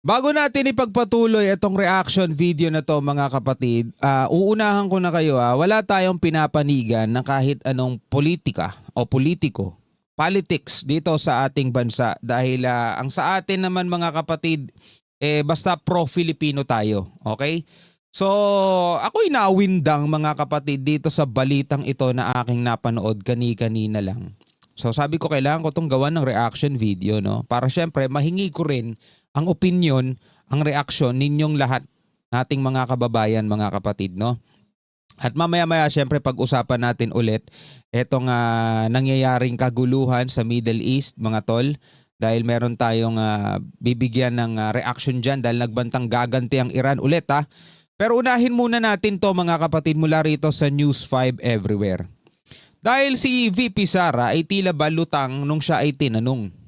Bago natin ipagpatuloy itong reaction video na to mga kapatid, uunahan ko na kayo wala tayong pinapanigan ng kahit anong politika o politics dito sa ating bansa dahil ang sa atin naman mga kapatid, basta pro-Filipino tayo, okay? So ako'y naawindang mga kapatid dito sa balitang ito na aking napanood kani-kanina lang. So sabi ko kailangan ko itong gawan ng reaction video, no? Para syempre mahingi ko rin ang opinion, ang reaksyon ninyong lahat, nating mga kababayan, mga kapatid, no? At mamaya-maya syempre pag-usapan natin ulit etong nangyayaring kaguluhan sa Middle East, mga tol. Dahil meron tayong bibigyan ng reaction dyan dahil nagbantang gaganti ang Iran ulit Pero unahin muna natin to mga kapatid mula rito sa News 5 Everywhere. Dahil si VP Sara ay tila balutang nung siya ay tinanong.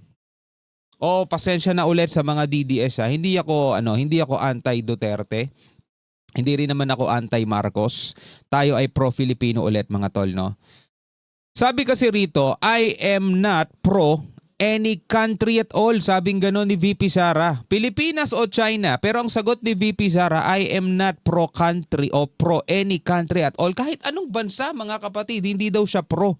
Pasensya na ulit sa mga DDS Hindi ako anti-Duterte. Hindi rin naman ako anti-Marcos. Tayo ay pro-Filipino ulit mga tol, no? Sabi kasi rito, I am not pro any country at all. Sabing gano'n ni VP Sara. Pilipinas o China? Pero ang sagot ni VP Sara, I am not pro country o pro any country at all. Kahit anong bansa mga kapatid, hindi daw siya pro.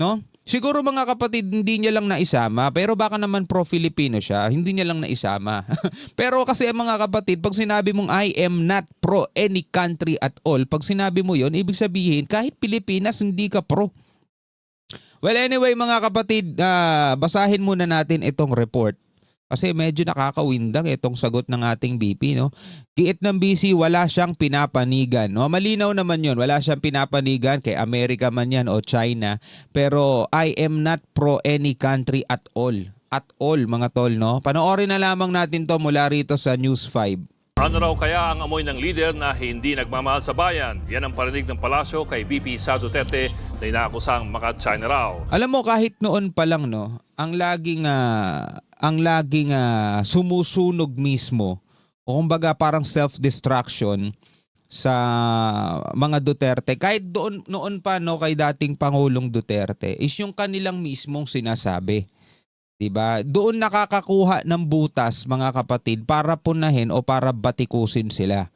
No? Siguro mga kapatid, hindi niya lang naisama, pero baka naman pro-Filipino siya, hindi niya lang naisama. Pero kasi mga kapatid, pag sinabi mong I am not pro any country at all, pag sinabi mo yon, ibig sabihin kahit Pilipinas hindi ka pro. Well anyway mga kapatid, basahin muna natin itong report. Kasi medyo nakakawindang itong sagot ng ating BP, no? Giit ng BC, wala siyang pinapanigan, no? Malinaw naman yon, wala siyang pinapanigan kay Amerika man yan o China. Pero I am not pro any country at all. At all mga tol, no? Panoorin na lamang natin to mula rito sa News 5. Ano raw kaya ang amoy ng lider na hindi nagmamahal sa bayan? Yan ang parinig ng palasyo kay VP Sara Duterte na inaakusang maka-China raw. Alam mo kahit noon pa lang, no, ang laging sumusunog mismo o kumbaga parang self-destruction sa mga Duterte kahit noon pa, no, kay dating Pangulong Duterte is yung kanilang mismong sinasabi. Diba? Doon nakakakuha ng butas mga kapatid para punahin o para batikusin sila.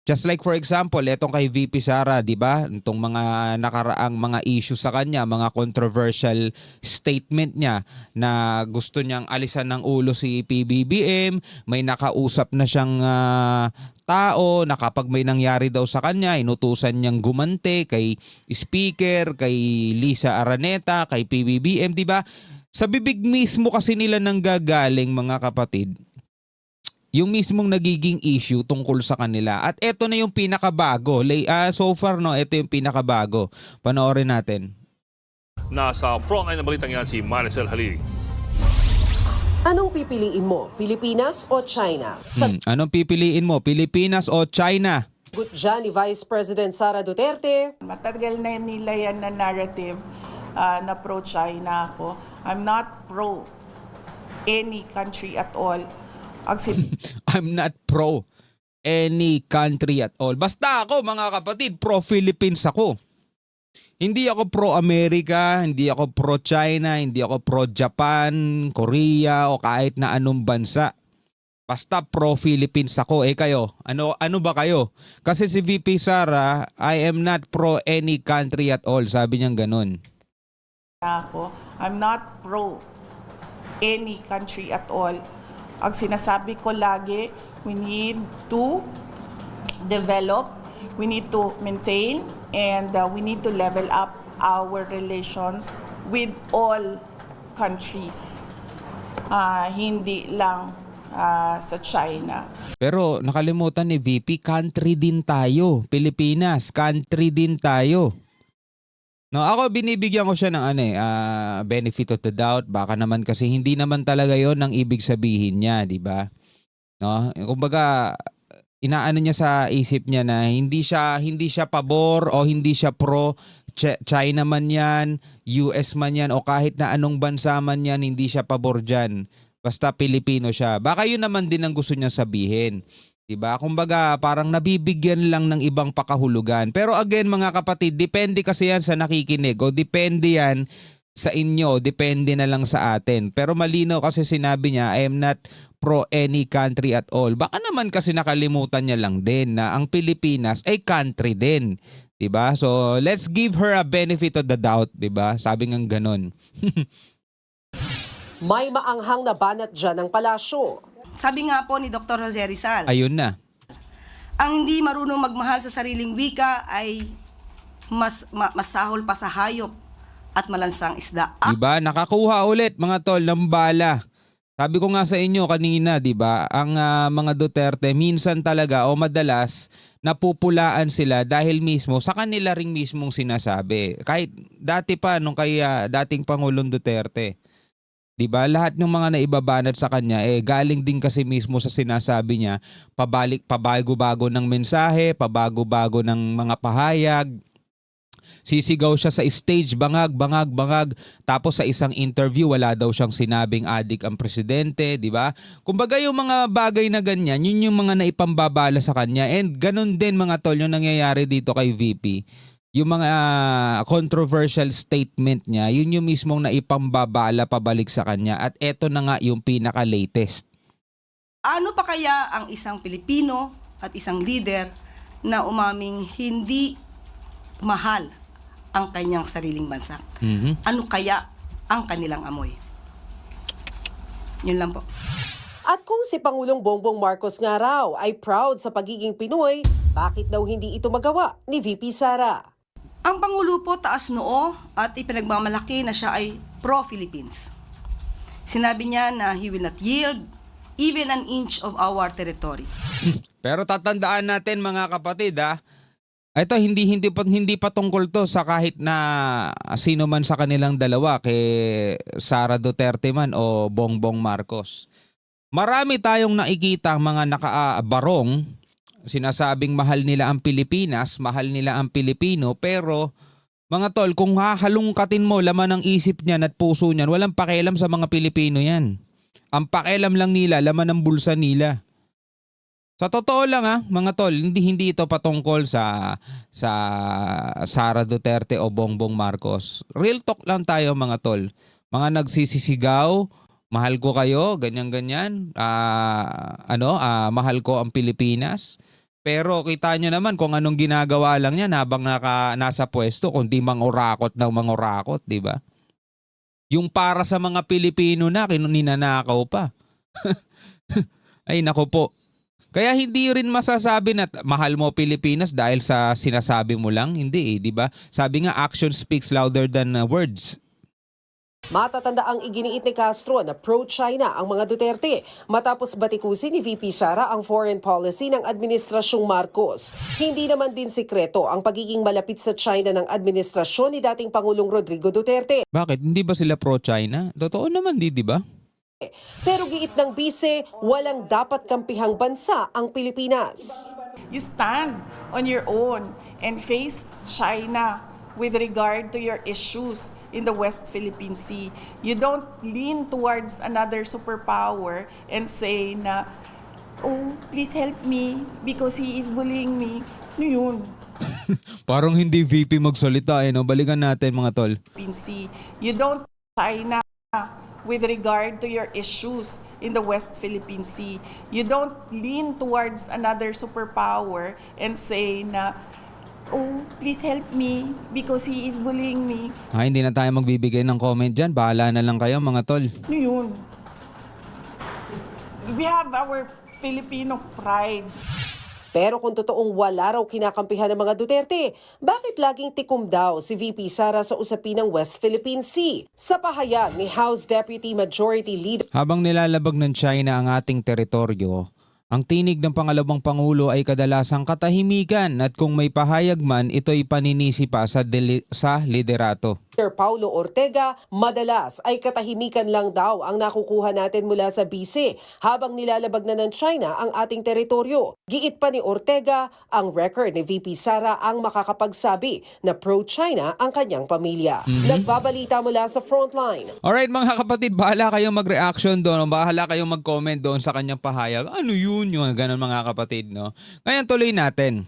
Just like for example, etong kay VP Sara, di ba? Itong mga nakaraang mga issue sa kanya, mga controversial statement niya na gusto niyang alisan ng ulo si PBBM, may nakausap na siyang tao na kapag may nangyari daw sa kanya, inutusan niyang gumante kay Speaker, kay Lisa Araneta, kay PBBM, di ba? Sa bibig mismo kasi nila nanggagaling mga kapatid, yung mismong nagiging issue tungkol sa kanila. At eto na yung pinakabago. So far, no, ito yung pinakabago. Panoorin natin. Nasa frontline na balitang yan si Maricel Halili. Anong pipiliin mo? Pilipinas o China? Anong pipiliin mo? Pilipinas o China? Sagot dyan ni Vice President Sara Duterte. Matagal na nila yan na narrative na pro-China ako. I'm not pro any country at all. I'm not pro any country at all. Basta ako mga kapatid, pro-Philippines ako. Hindi ako pro-America, hindi ako pro-China, hindi ako pro-Japan, Korea o kahit na anong bansa. Basta pro-Philippines ako. Kayo, ano ba kayo? Kasi si VP Sara, I am not pro any country at all. Sabi niyang ganun. I'm not pro any country at all. Ang sinasabi ko lagi, we need to develop, we need to maintain, and we need to level up our relations with all countries. Hindi lang sa China. Pero nakalimutan ni VP, country din tayo. Pilipinas, country din tayo. No, ako binibigyan ko siya ng benefit of the doubt. Baka naman kasi hindi naman talaga 'yon ang ibig sabihin niya, 'di ba? No? Kumbaga inaano niya sa isip niya na hindi siya pabor o hindi siya pro China man 'yan, US man 'yan o kahit na anong bansa man 'yan, hindi siya pabor diyan. Basta Pilipino siya. Baka 'yun naman din ang gusto niya sabihin. Diba? Kumbaga parang nabibigyan lang ng ibang pakahulugan. Pero again mga kapatid, depende kasi yan sa nakikinig o depende yan sa inyo, depende na lang sa atin. Pero malinaw kasi sinabi niya, I am not pro any country at all. Baka naman kasi nakalimutan niya lang din na ang Pilipinas ay country din. 'Di ba? So, let's give her a benefit of the doubt, 'di ba? Sabi ng ganon. May maanghang na banat dyan ng palasyo. Sabi nga po ni Dr. Jose Rizal, Ayun na. ang hindi marunong magmahal sa sariling wika ay masahol pa sa hayop at malansang isda. Diba? Nakakuha ulit mga tol ng bala. Sabi ko nga sa inyo kanina, 'di ba? Ang mga Duterte minsan talaga o madalas napupulaan sila dahil mismo sa kanila ring mismong sinasabi. Kahit dati pa nung kay dating Pangulong Duterte. 'Di ba? Lahat ng mga naibabanat sa kanya galing din kasi mismo sa sinasabi niya, pabago-bago ng mensahe, pabago-bago ng mga pahayag. Sisigaw siya sa stage, bangag, tapos sa isang interview wala daw siyang sinabing adik ang presidente, 'di ba? Kumbaga yung mga bagay na ganyan, yun yung mga naipambabala sa kanya, and ganun din mga tol yung nangyayari dito kay VP. Yung mga controversial statement niya, yun yung mismong naipambabala pabalik sa kanya, at eto na nga yung pinaka-latest. Ano pa kaya ang isang Pilipino at isang leader na umaming hindi mahal ang kanyang sariling bansa? Ano kaya ang kanilang amoy? Yun lang po. At kung si Pangulong Bongbong Marcos nga raw ay proud sa pagiging Pinoy, bakit daw hindi ito magawa ni VP Sara? Ang Pangulo po taas noo at ipinagmamalaki na siya ay pro-Philippines. Sinabi niya na he will not yield even an inch of our territory. Pero tatandaan natin mga kapatid ito hindi pa tungkol to sa kahit na sino man sa kanilang dalawa, kay Sara Duterte man o Bongbong Marcos. Marami tayong nakikita mga nakaabarong sinasabing mahal nila ang Pilipinas, mahal nila ang Pilipino, pero mga tol, kung hahalungkatin mo laman ng isip niyan at puso niyan, walang pakialam sa mga Pilipino yan. Ang pakialam lang nila, laman ng bulsa nila. Sa totoo lang mga tol, hindi ito patungkol sa Sara Duterte o Bongbong Marcos. Real talk lang tayo mga tol. Mga nagsisisigaw, mahal ko kayo, ganyan-ganyan. Mahal ko ang Pilipinas. Pero kita nyo naman kung anong ginagawa lang niya habang nasa pwesto, kundi mangurakot ng mangurakot, di ba? Yung para sa mga Pilipino na, ninanakaw pa. Ay nako po. Kaya hindi rin masasabi na mahal mo Pilipinas dahil sa sinasabi mo lang. Hindi di ba? Sabi nga, action speaks louder than words. Matatanda ang iginiit ni Castro na pro-China ang mga Duterte matapos batikusin ni VP Sara ang foreign policy ng Administrasyong Marcos. Hindi naman din sikreto ang pagiging malapit sa China ng administrasyon ni dating Pangulong Rodrigo Duterte. Bakit? Hindi ba sila pro-China? Totoo naman di ba? Pero giit ng bise, walang dapat kampihang bansa ang Pilipinas. You stand on your own and face China with regard to your issues in the West Philippine Sea. You don't lean towards another superpower and say na, oh, please help me because he is bullying me. Ano yun? Parang hindi VP magsalita no? Balikan natin mga tol. Philippine Sea. You don't China with regard to your issues in the West Philippine Sea. You don't lean towards another superpower and say na, oh, please help me because he is bullying me. Hindi na tayo magbibigay ng comment dyan. Bahala na lang kayo mga tol. Ano yun? We have our Filipino pride. Pero kung totoong wala raw kinakampihan ng mga Duterte, bakit laging tikom daw si VP Sara sa usapin ng West Philippine Sea? Sa pahayag ni House Deputy Majority Leader Habang nilalabag ng China ang ating teritoryo, ang tinig ng pangalawang Pangulo ay kadalasang katahimikan, at kung may pahayag man, ito'y paninisi pa sa liderato. Paulo Ortega, madalas ay katahimikan lang daw ang nakukuha natin mula sa bise habang nilalabag na ng China ang ating teritoryo. Giit pa ni Ortega, ang record ni VP Sara ang makakapagsabi na pro-China ang kanyang pamilya. Nagbabalita mula sa Frontline. Alright mga kapatid, bahala kayong mag-reaction doon, bahala kayong mag-comment doon sa kanyang pahayag. Ano yun yung ganun mga kapatid, no? Ngayon tuloy natin.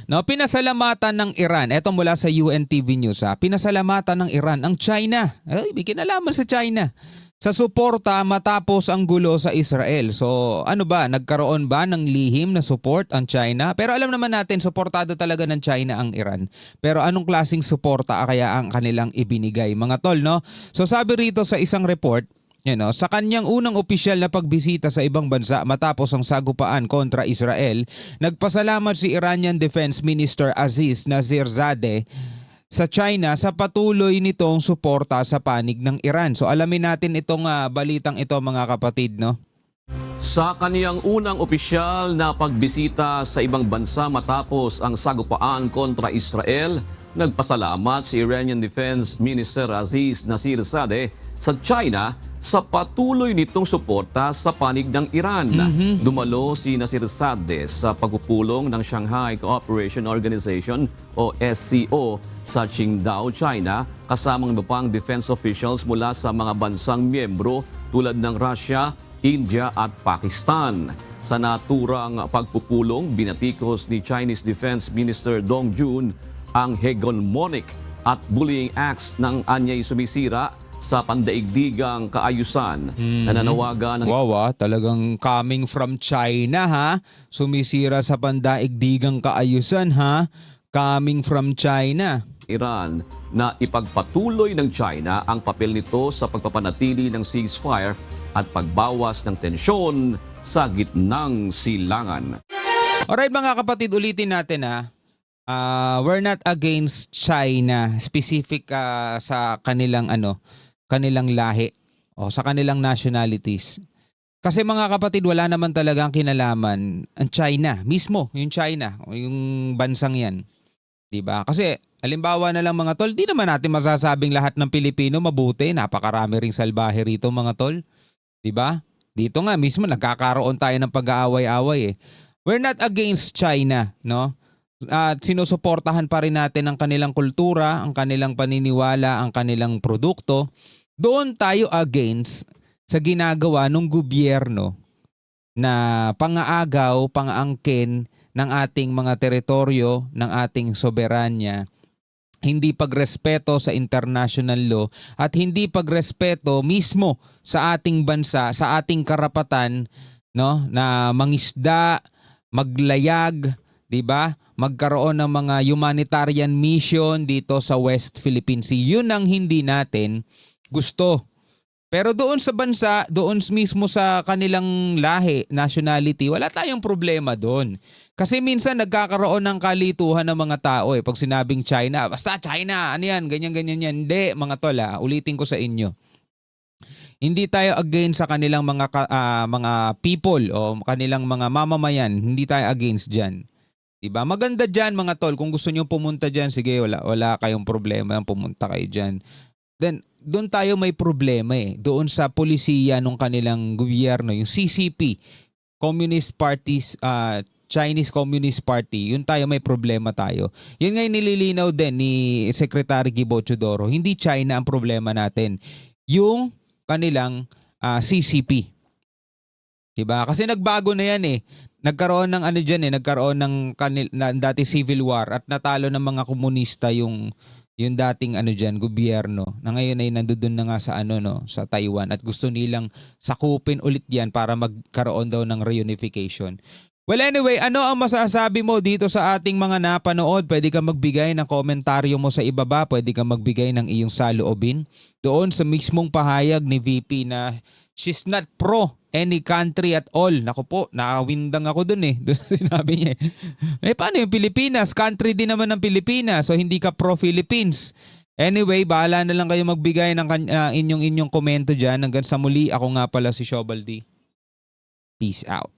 No, pinasalamatan ng Iran. Ito mula sa UNTV News. Pinasalamatan ng Iran ang China. Ay, may kinalaman sa China. Sa suporta matapos ang gulo sa Israel. So ano ba, nagkaroon ba ng lihim na support ang China? Pero alam naman natin, suportado talaga ng China ang Iran. Pero anong klaseng suporta kaya ang kanilang ibinigay? Mga tol, no? So sabi rito sa isang report, sa kanyang unang opisyal na pagbisita sa ibang bansa matapos ang sagupaan kontra Israel, nagpasalamat si Iranian Defense Minister Aziz Nazirzadeh sa China sa patuloy nitong suporta sa panig ng Iran. So alamin natin itong balitang ito, mga kapatid, no? Sa kaniyang unang opisyal na pagbisita sa ibang bansa matapos ang sagupaan kontra Israel, nagpasalamat si Iranian Defense Minister Aziz Nazirzadeh sa China sa patuloy nitong suporta sa panig ng Iran. Dumalo si Nazirzadeh sa pagpupulong ng Shanghai Cooperation Organization o SCO sa Qingdao, China, kasamang iba pang defense officials mula sa mga bansang miyembro tulad ng Russia, India at Pakistan. Sa naturang pagpupulong, binatikos ni Chinese Defense Minister Dong Jun ang hegemonic at bullying acts ng anyay sumisira sa pandaigdigang kaayusan. Nananawagan ng Wow, talagang coming from China, ha? Sumisira sa pandaigdigang kaayusan, ha? Coming from China. Iran na ipagpatuloy ng China ang papel nito sa pagpapanatili ng ceasefire at pagbawas ng tensyon sa gitnang silangan. Alright mga kapatid, ulitin natin, ha? We're not against China, specific sa kanilang kanilang lahi o sa kanilang nationalities. Kasi mga kapatid, wala naman talagang kinalaman ang China mismo, yung China o yung bansang yan. 'Di ba? Kasi halimbawa na lang mga tol, di naman natin masasabing lahat ng Pilipino mabuti, napakarami ring salbahe rito mga tol. 'Di ba? Dito nga mismo nagkakaroon tayo ng pag-aaway-away eh. We're not against China, no? At sinusuportahan pa rin natin ang kanilang kultura, ang kanilang paniniwala, ang kanilang produkto. Doon tayo against sa ginagawa ng gobyerno na pangaagaw, pangaangkin ng ating mga teritoryo, ng ating soberanya, hindi pagrespeto sa international law at hindi pagrespeto mismo sa ating bansa, sa ating karapatan, no, na mangisda, maglayag, 'di ba? Magkaroon ng mga humanitarian mission dito sa West Philippine Sea. 'Yun ang hindi natin gusto. Pero doon sa bansa, doon mismo sa kanilang lahi, nationality, wala tayong problema doon. Kasi minsan nagkakaroon ng kalituhan ng mga tao eh. Pag sinabing China, basta China, ano yan, ganyan-ganyan yan. Hindi, mga tol, ulitin ko sa inyo. Hindi tayo against sa kanilang mga people o kanilang mga mamamayan. Hindi tayo against dyan. Diba? Maganda dyan mga tol. Kung gusto nyo pumunta dyan, sige, wala kayong problema. Pumunta kayo dyan. Then, doon tayo may problema eh. Doon sa polisiya ng kanilang gobyerno, yung CCP, Communist Parties, Chinese Communist Party, yun tayo may problema tayo. Yun nga yung nililinaw din ni Secretary Gibo Chodoro. Hindi China ang problema natin. Yung kanilang CCP. Diba? Kasi nagbago na yan eh. Nagkaroon ng nagkaroon ng dati civil war at natalo ng mga komunista yung dating gobyerno na ngayon ay nandoon na nga sa sa Taiwan at gusto nilang sakupin ulit yan para magkaroon daw ng reunification. Well anyway, ano ang masasabi mo dito sa ating mga napanood? Pwede ka magbigay ng komentaryo mo sa ibaba, pwede ka magbigay ng iyong saloobin doon sa mismong pahayag ni VP na she's not pro any country at all. Naku po, nakawindang ako dun eh. Doon sinabi niya eh. Paano yung Pilipinas? Country din naman ng Pilipinas. So hindi ka pro-Philippines. Anyway, bahala na lang kayo magbigay ng inyong komento dyan. Hanggang sa muli, ako nga pala si Shobaldi. Peace out.